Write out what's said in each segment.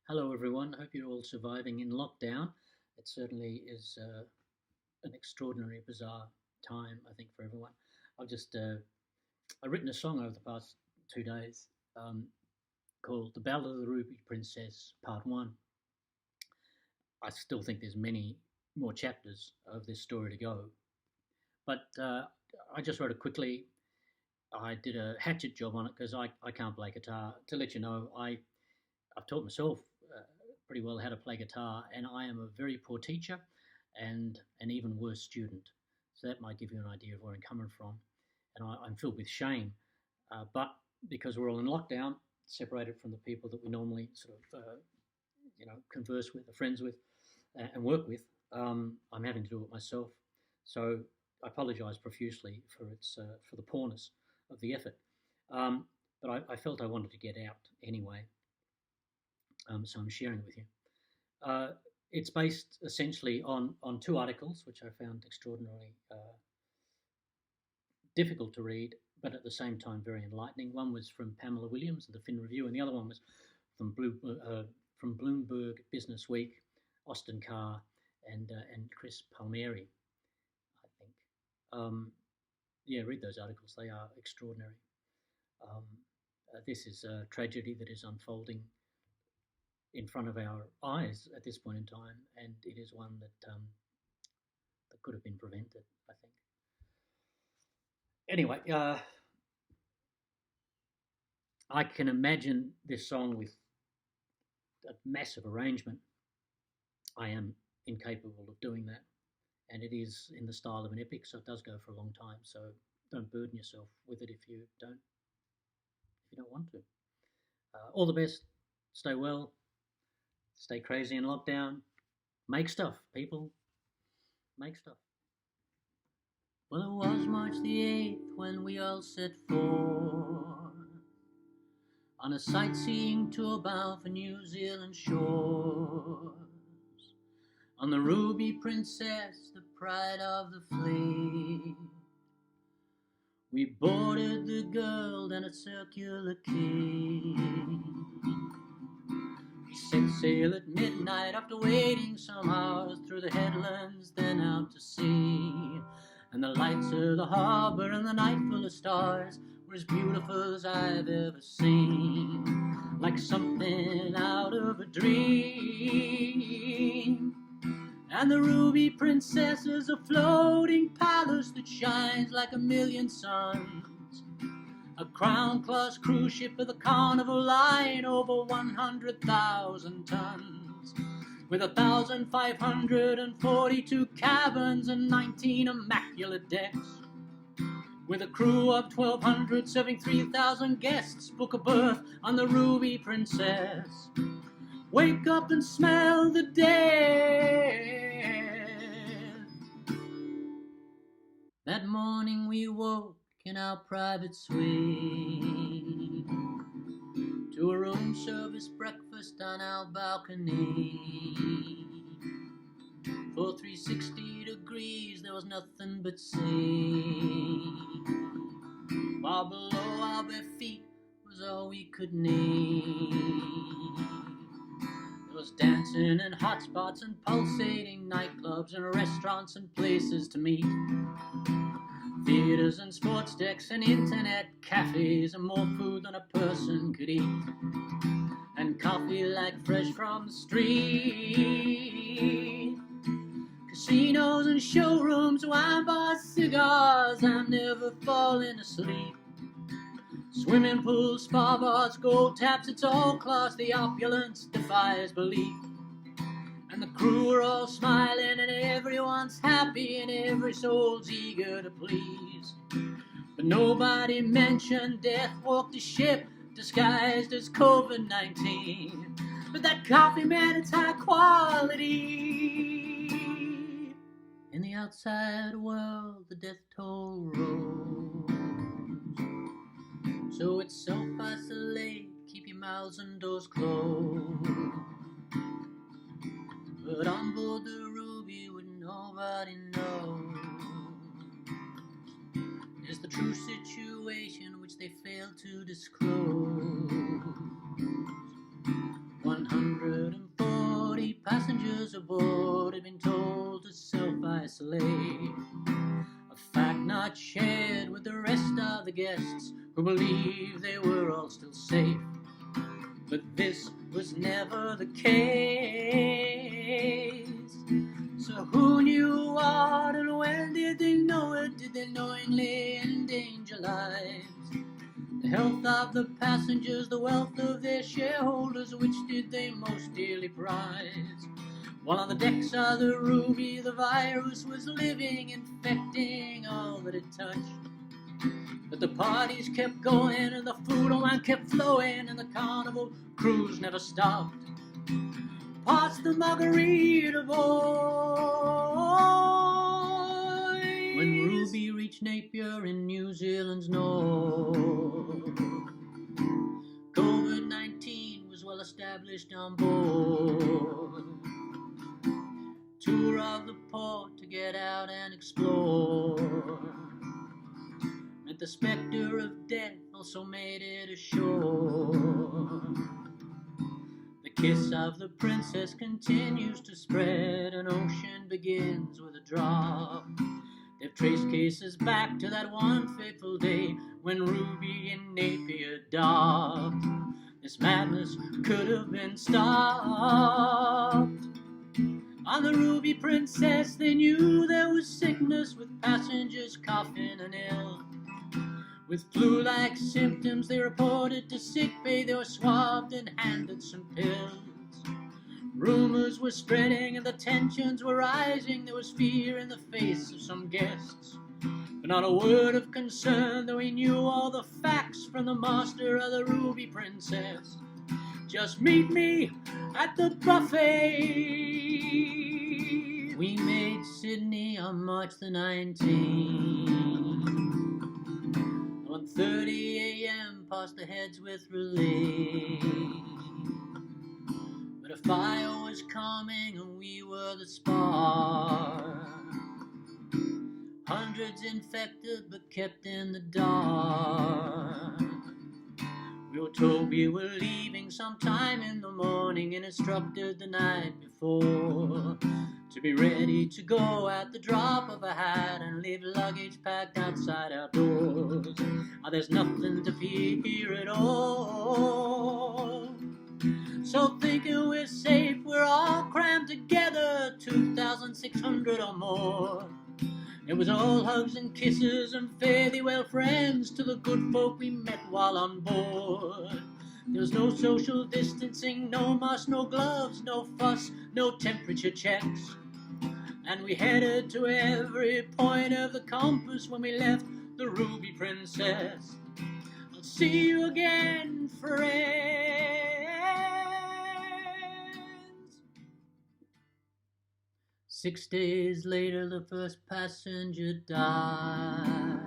Hello, everyone. Hope you're all surviving in lockdown. It certainly is an extraordinary, bizarre time, I think, for everyone. I've written a song over the past 2 days called "The Ballad of the Ruby Princess, Part One." I still think there's many more chapters of this story to go, but I just wrote it quickly. I did a hatchet job on it because I can't play guitar. To let you know, I've taught myself uh, pretty well how to play guitar, and I am a very poor teacher and an even worse student. So that might give you an idea of where I'm coming from. And I'm filled with shame. But because we're all in lockdown, separated from the people that we normally converse with, are friends with, and work with, I'm having to do it myself. So I apologise profusely for the poorness of the effort. But I felt I wanted to get out anyway, so I'm sharing it with you. Uh, it's based essentially on two articles, which I found extraordinarily difficult to read, but at the same time very enlightening. One was from Pamela Williams of the Fin Review, and the other one was from Bloomberg Business Week, Austin Carr, and Chris Palmieri, I think. Yeah, read those articles; they are extraordinary. Um, this is a tragedy that is unfolding in front of our eyes at this point in time, and it is one that could have been prevented, I think. Anyway, I can imagine this song with a massive arrangement. I am incapable of doing that, and it is in the style of an epic, so it does go for a long time. So don't burden yourself with it if you don't want to. All the best. Stay well. Stay crazy in lockdown. Make stuff, people. Make stuff. Well, it was March the 8th when we all set forth on a sightseeing tour bound for New Zealand shores. On the Ruby Princess, the pride of the fleet, we boarded the Gold and its circular quay. We set sail at midnight after waiting some hours through the headlands, then out to sea. And the lights of the harbour and the night full of stars were as beautiful as I've ever seen, like something out of a dream. And the Ruby Princess is a floating palace that shines like a million suns, a crown class cruise ship with a carnival line over 100,000 tons, with 1,542 cabins and 19 immaculate decks, with a crew of 1,200 serving 3,000 guests. Book a berth on the Ruby Princess. Wake up and smell the dead. That morning we woke in our private suite to a room service breakfast on our balcony. For 360 degrees there was nothing but sea, while below our bare feet was all we could need. There was dancing and hotspots and pulsating nightclubs and restaurants and places to meet, theaters and sports decks and internet cafes, and more food than a person could eat, and coffee like fresh from the street. Casinos and showrooms, wine bars, cigars, I'm never falling asleep. Swimming pools, spa bars, gold taps, it's all class, the opulence defies belief. And the crew are all smiling and everyone's happy and every soul's eager to please. But nobody mentioned death walked the ship disguised as COVID-19. But that coffee, man, it's high quality. In the outside world, the death toll rose. So it's self-isolate, keep your mouths and doors closed. But on board the Ruby, what nobody knows is the true situation which they fail to disclose. 100 aboard had been told to self-isolate, a fact not shared with the rest of the guests who believed they were all still safe. But this was never the case. So who knew what and when did they know it? Did they knowingly endanger lives? The health of the passengers, the wealth of their shareholders, which did they most dearly prize? While on the decks of the Ruby, the virus was living, infecting all that it touched. But the parties kept going, and the food and wine kept flowing, and the carnival cruise never stopped. Past the Margarita boy, when Ruby reached Napier in New Zealand's north, COVID-19 was well established on board. Tour of the port to get out and explore. And the spectre of death also made it ashore. The kiss of the princess continues to spread. An ocean begins with a drop. They've traced cases back to that one fateful day when Ruby in Napier docked. This madness could have been stopped. On the Ruby Princess they knew there was sickness, with passengers coughing and ill. With flu-like symptoms they reported to sickbay. They were swabbed and handed some pills. Rumors were spreading and the tensions were rising. There was fear in the face of some guests, but not a word of concern, though he knew all the facts from the master of the Ruby Princess. Just meet me at the buffet. We made Sydney on March the 19th. 1:30 a.m. past the heads with relief. But a fire was coming and we were the spark. Hundreds infected but kept in the dark. We were told we were leaving sometime in the morning and instructed the night before to be ready to go at the drop of a hat and leave luggage packed outside our doors. There's nothing to fear here at all. So thinking we're safe, we're all crammed together, 2,600 or more. It was all hugs and kisses and fare thee well friends to the good folk we met while on board. There was no social distancing, no mask, no gloves, no fuss, no temperature checks. And we headed to every point of the compass when we left the Ruby Princess. I'll see you again, friends. 6 days later, the first passenger died.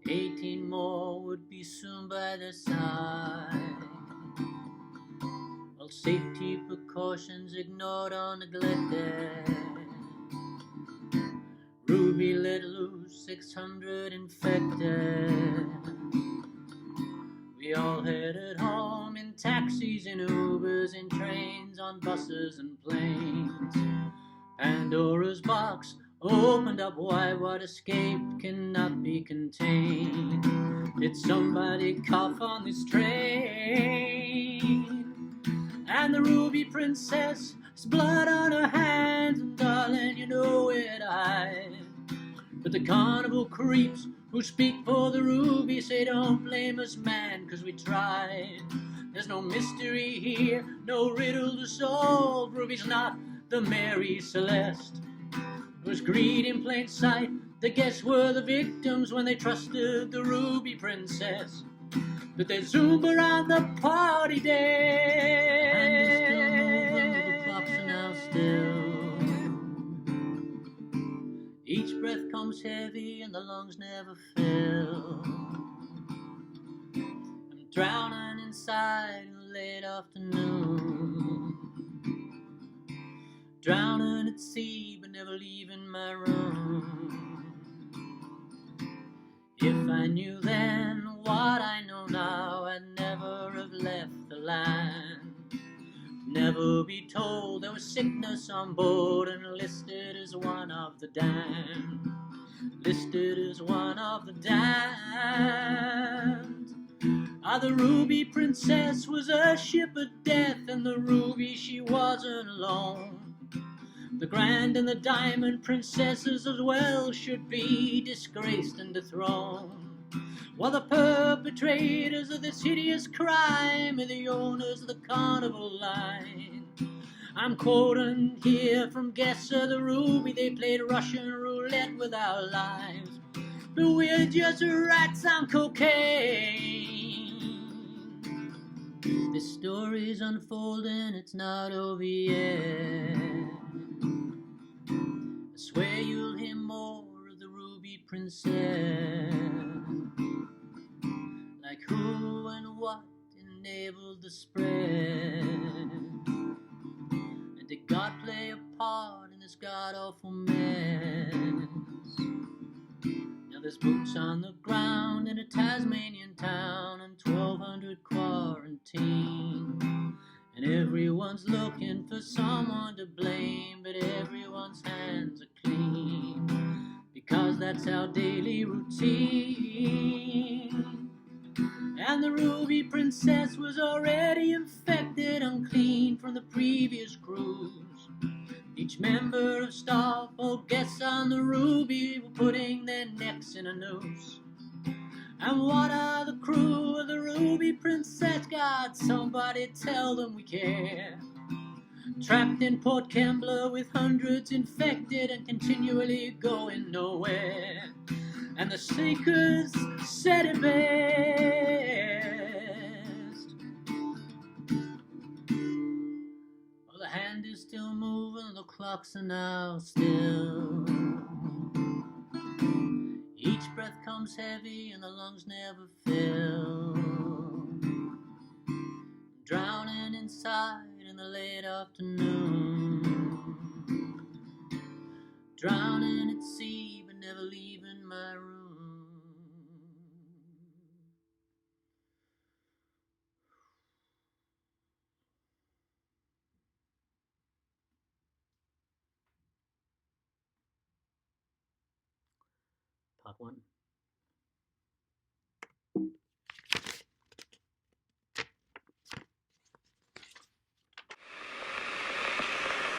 18 more would be soon by their side. All safety precautions ignored or neglected. Ruby let loose 600 infected. We all headed home in taxis, in Ubers, in trains, on buses and planes. Pandora's box opened up wide, what escaped cannot be contained. Did somebody cough on this train? And the Ruby Princess has blood on her hands, and darling, you know where to hide. But the carnival creeps who speak for the Ruby say don't blame us, man, 'cause we tried. There's no mystery here, no riddle to solve. Ruby's not the Mary Celeste. It was greed in plain sight. The guests were the victims when they trusted the Ruby Princess. But they zoomed around the party day. And they're still moving, but the clocks are now still. Each breath comes heavy and the lungs never fill. I'm drowning inside in the late afternoon. Drowning at sea but never leaving my room. If I knew then what I know now, I'd never have left the land. Never never be told there was sickness on board, and listed as one of the damned. Listed as one of the damned. The Ruby Princess was a ship of death, and the Ruby, she wasn't alone. The Grand and the Diamond Princesses as well should be disgraced and dethroned, while the perpetrators of this hideous crime are the owners of the Carnival Line. I'm quoting here from Guesser the Ruby. They played Russian roulette with our lives, but we're just rats on cocaine. This story's unfolding, it's not over yet. I swear you'll hear more of the Ruby Princess, like who and what enabled the spread. Did God play a part in this god-awful mess? Now there's boots on the ground in a Tasmanian town, and 1,200 quarantined. And everyone's looking for someone to blame, but everyone's hands are clean, because that's our daily routine. And the Ruby Princess was already infected, unclean from the previous cruise. Each member of staff or guests on the Ruby were putting their necks in a noose. And what are the crew of the Ruby Princess? God, somebody tell them we care. Trapped in Port Kembla with hundreds infected and continually going nowhere. And the seekers said it best. Well, the hand is still moving, the clocks are now still. Each breath comes heavy and the lungs never fill. Drowning inside in the late afternoon. Drowning at sea but never leaving my room. Part 1.